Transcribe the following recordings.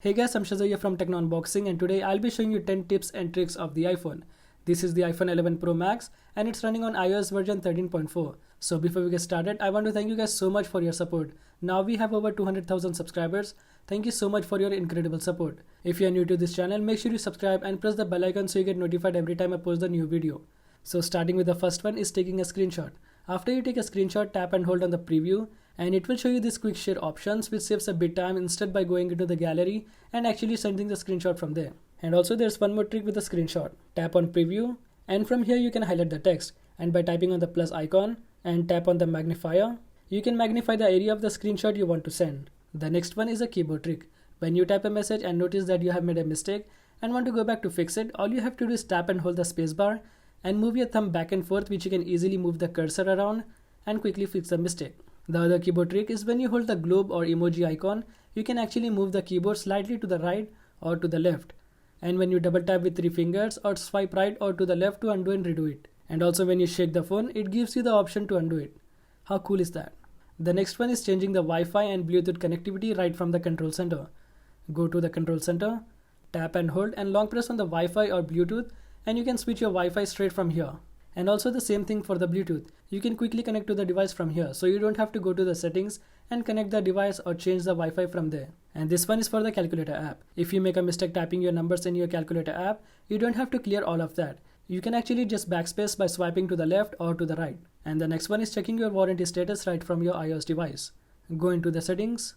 Hey guys, I'm Shaizor here from Techno Unboxing, and today I'll be showing you 10 tips and tricks of the iPhone. This is the iPhone 11 Pro Max and it's running on iOS version 13.4. So before we get started, I want to thank you guys so much for your support. Now we have over 200,000 subscribers. Thank you so much for your incredible support. If you are new to this channel, make sure you subscribe and press the bell icon so you get notified every time I post the new video. So starting with the first one is taking a screenshot. After you take a screenshot, tap and hold on the preview and it will show you these quick share options, which saves a bit time instead by going into the gallery and actually sending the screenshot from there. And also there's one more trick with the screenshot. Tap on preview and from here you can highlight the text, and by typing on the plus icon and tap on the magnifier, you can magnify the area of the screenshot you want to send. The next one is a keyboard trick. When you type a message and notice that you have made a mistake and want to go back to fix it, all you have to do is tap and hold the spacebar and move your thumb back and forth, which you can easily move the cursor around and quickly fix the mistake. The other keyboard trick is when you hold the globe or emoji icon, you can actually move the keyboard slightly to the right or to the left. And when you double tap with 3 fingers or swipe right or to the left to undo and redo it. And also when you shake the phone, it gives you the option to undo it. How cool is that? The next one is changing the Wi-Fi and Bluetooth connectivity right from the control center. Go to the control center, tap and hold and long press on the Wi-Fi or Bluetooth, and you can switch your Wi-Fi straight from here. And also the same thing for the Bluetooth. You can quickly connect to the device from here, so you don't have to go to the settings and connect the device or change the Wi-Fi from there. And this one is for the calculator app. If you make a mistake typing your numbers in your calculator app, you don't have to clear all of that. You can actually just backspace by swiping to the left or to the right. And the next one is checking your warranty status right from your iOS device. Go into the settings,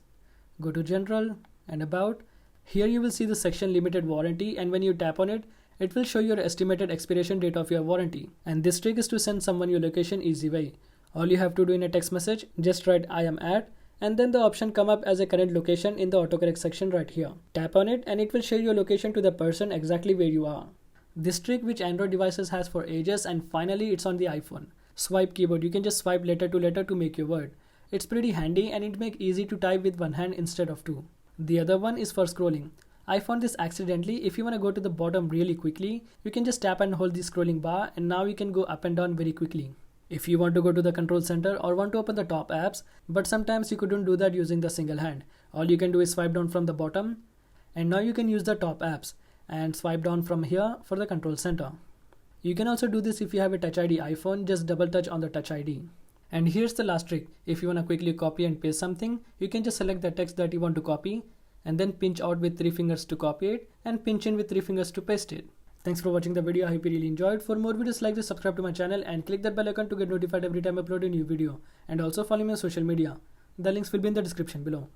go to general and about. Here you will see the section limited warranty, and when you tap on it, it will show your estimated expiration date of your warranty. And this trick is to send someone your location easy way. All you have to do in a text message, just write I am at, and then the option come up as a current location in the autocorrect section right here. Tap on it and it will share your location to the person exactly where you are. This trick which Android devices has for ages, and finally it's on the iPhone. Swipe keyboard, you can just swipe letter to make your word. It's pretty handy and it make easy to type with one hand instead of two. The other one is for scrolling. I found this accidentally. If you want to go to the bottom really quickly, you can just tap and hold the scrolling bar and now you can go up and down very quickly. If you want to go to the control center or want to open the top apps, but sometimes you couldn't do that using the single hand. All you can do is swipe down from the bottom, and now you can use the top apps and swipe down from here for the control center. You can also do this if you have a Touch ID iPhone, just double touch on the Touch ID. And here's the last trick. If you want to quickly copy and paste something, you can just select the text that you want to copy and then pinch out with 3 fingers to copy it and pinch in with 3 fingers to paste it. Thanks for watching the video. I hope you really enjoyed. For more videos like this, subscribe to my channel and click that bell icon to get notified every time I upload a new video. And also follow me on social media. The links will be in the description below.